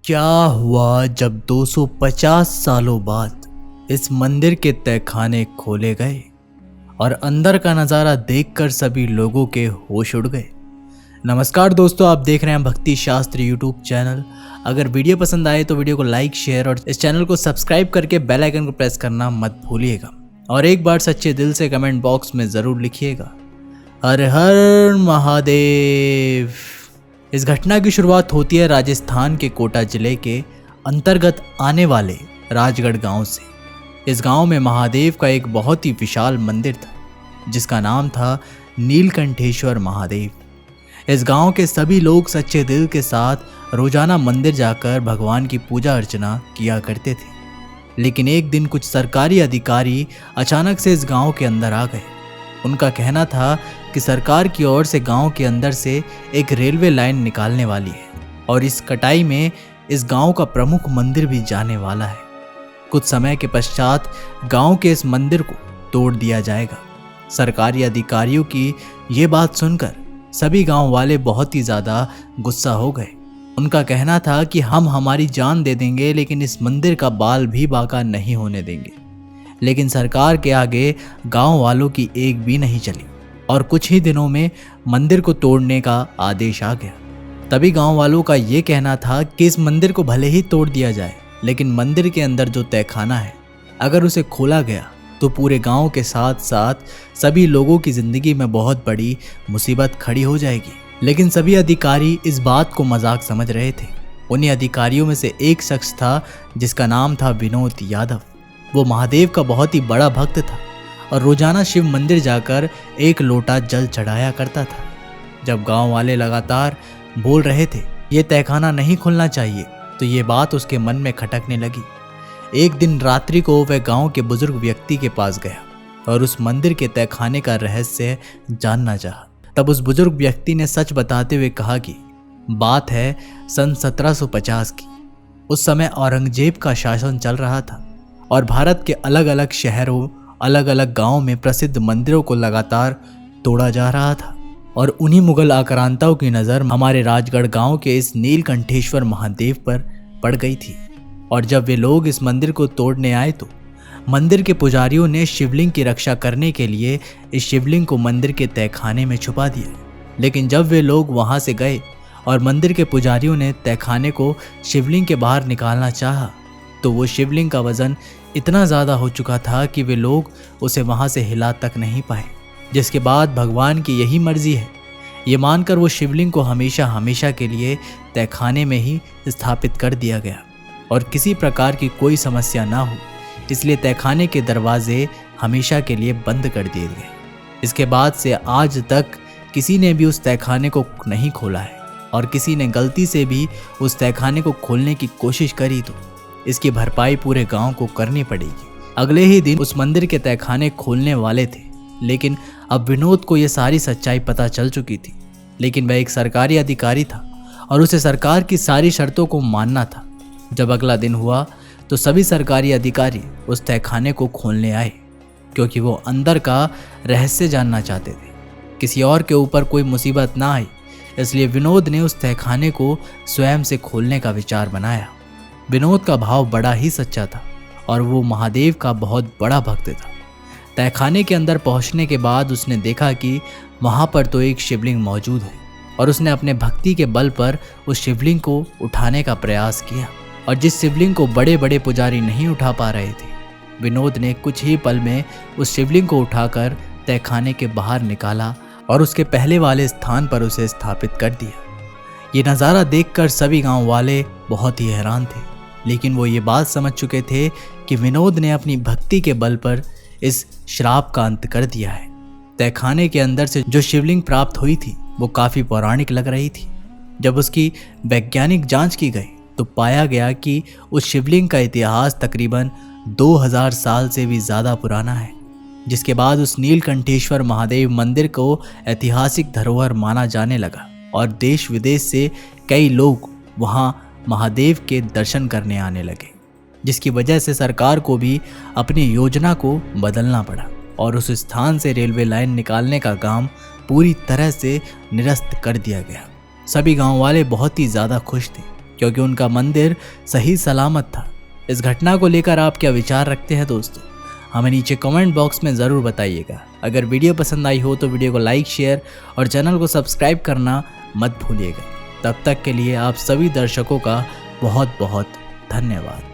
क्या हुआ जब 250 सालों बाद इस मंदिर के तहखाने खोले गए और अंदर का नज़ारा देखकर सभी लोगों के होश उड़ गए। नमस्कार दोस्तों, आप देख रहे हैं भक्ति शास्त्र यूट्यूब चैनल। अगर वीडियो पसंद आए तो वीडियो को लाइक, शेयर और इस चैनल को सब्सक्राइब करके बेल आइकन को प्रेस करना मत भूलिएगा। और एक बार सच्चे दिल से कमेंट बॉक्स में ज़रूर लिखिएगा, हर हर महादेव। इस घटना की शुरुआत होती है राजस्थान के कोटा जिले के अंतर्गत आने वाले राजगढ़ गांव से। इस गांव में महादेव का एक बहुत ही विशाल मंदिर था जिसका नाम था नीलकंठेश्वर महादेव। इस गांव के सभी लोग सच्चे दिल के साथ रोजाना मंदिर जाकर भगवान की पूजा अर्चना किया करते थे। लेकिन एक दिन कुछ सरकारी अधिकारी अचानक से इस गांव के अंदर आ गए। उनका कहना था कि सरकार की ओर से गांव के अंदर से एक रेलवे लाइन निकालने वाली है और इस कटाई में इस गांव का प्रमुख मंदिर भी जाने वाला है। कुछ समय के पश्चात गांव के इस मंदिर को तोड़ दिया जाएगा। सरकारी अधिकारियों की ये बात सुनकर सभी गांव वाले बहुत ही ज़्यादा गुस्सा हो गए। उनका कहना था कि हम हमारी जान दे देंगे लेकिन इस मंदिर का बाल भी बाका नहीं होने देंगे। लेकिन सरकार के आगे गांव वालों की एक भी नहीं चली और कुछ ही दिनों में मंदिर को तोड़ने का आदेश आ गया। तभी गांव वालों का ये कहना था कि इस मंदिर को भले ही तोड़ दिया जाए लेकिन मंदिर के अंदर जो तहखाना है अगर उसे खोला गया तो पूरे गांव के साथ साथ सभी लोगों की जिंदगी में बहुत बड़ी मुसीबत खड़ी हो जाएगी। लेकिन सभी अधिकारी इस बात को मजाक समझ रहे थे। उन्हीं अधिकारियों में से एक शख्स था जिसका नाम था विनोद यादव। वो महादेव का बहुत ही बड़ा भक्त था और रोजाना शिव मंदिर जाकर एक लोटा जल चढ़ाया करता था। जब गांव वाले लगातार बोल रहे थे ये तहखाना नहीं खुलना चाहिए तो ये बात उसके मन में खटकने लगी। एक दिन रात्रि को वह गांव के बुजुर्ग व्यक्ति के पास गया और उस मंदिर के तहखाने का रहस्य जानना चाहा। तब उस बुजुर्ग व्यक्ति ने सच बताते हुए कहा कि बात है सन 1750 की। उस समय औरंगजेब का शासन चल रहा था और भारत के अलग अलग शहरों, अलग अलग गांवों में प्रसिद्ध मंदिरों को लगातार तोड़ा जा रहा था और उन्हीं मुगल आक्रांताओं की नज़र हमारे राजगढ़ गांव के इस नीलकंठेश्वर महादेव पर पड़ गई थी। और जब वे लोग इस मंदिर को तोड़ने आए तो मंदिर के पुजारियों ने शिवलिंग की रक्षा करने के लिए इस शिवलिंग को मंदिर के तहखाने में छुपा दिया। लेकिन जब वे लोग वहां से गए और मंदिर के पुजारियों ने तहखाने को शिवलिंग के बाहर निकालना चाहा तो वो शिवलिंग का वजन इतना ज़्यादा हो चुका था कि वे लोग उसे वहाँ से हिला तक नहीं पाए। जिसके बाद भगवान की यही मर्जी है ये मानकर वो शिवलिंग को हमेशा हमेशा के लिए तहखाने में ही स्थापित कर दिया गया और किसी प्रकार की कोई समस्या ना हो इसलिए तहखाने के दरवाजे हमेशा के लिए बंद कर दिए गए। इसके बाद से आज तक किसी ने भी उस तहखाने को नहीं खोला है और किसी ने गलती से भी उस तहखाने को खोलने की कोशिश करी तो इसकी भरपाई पूरे गांव को करनी पड़ेगी। अगले ही दिन उस मंदिर के तहखाने खोलने वाले थे लेकिन अब विनोद को यह सारी सच्चाई पता चल चुकी थी। लेकिन वह एक सरकारी अधिकारी था और उसे सरकार की सारी शर्तों को मानना था। जब अगला दिन हुआ तो सभी सरकारी अधिकारी उस तहखाने को खोलने आए क्योंकि वो अंदर का रहस्य जानना चाहते थे। किसी और के ऊपर कोई मुसीबत ना आई इसलिए विनोद ने उस तहखाने को स्वयं से खोलने का विचार बनाया। विनोद का भाव बड़ा ही सच्चा था और वो महादेव का बहुत बड़ा भक्त था। तहखाने के अंदर पहुंचने के बाद उसने देखा कि वहां पर तो एक शिवलिंग मौजूद है और उसने अपने भक्ति के बल पर उस शिवलिंग को उठाने का प्रयास किया। और जिस शिवलिंग को बड़े बड़े पुजारी नहीं उठा पा रहे थे विनोद ने कुछ ही पल में उस शिवलिंग को उठाकर तहखाने के बाहर निकाला और उसके पहले वाले स्थान पर उसे स्थापित कर दिया। ये नज़ारा देखकर सभी गांव वाले बहुत ही हैरान थे लेकिन वो ये बात समझ चुके थे कि विनोद ने अपनी भक्ति के बल पर इस श्राप का अंत कर दिया है। तहखाने के अंदर से जो शिवलिंग प्राप्त हुई थी वो काफ़ी पौराणिक लग रही थी। जब उसकी वैज्ञानिक जांच की गई तो पाया गया कि उस शिवलिंग का इतिहास तकरीबन 2000 साल से भी ज़्यादा पुराना है। जिसके बाद उस नीलकंठेश्वर महादेव मंदिर को ऐतिहासिक धरोहर माना जाने लगा और देश विदेश से कई लोग वहाँ महादेव के दर्शन करने आने लगे, जिसकी वजह से सरकार को भी अपनी योजना को बदलना पड़ा और उस स्थान से रेलवे लाइन निकालने का काम पूरी तरह से निरस्त कर दिया गया। सभी गांव वाले बहुत ही ज़्यादा खुश थे क्योंकि उनका मंदिर सही सलामत था। इस घटना को लेकर आप क्या विचार रखते हैं दोस्तों, हमें नीचे कमेंट बॉक्स में ज़रूर बताइएगा। अगर वीडियो पसंद आई हो तो वीडियो को लाइक, शेयर और चैनल को सब्सक्राइब करना मत भूलिएगा। तब तक के लिए आप सभी दर्शकों का बहुत बहुत धन्यवाद।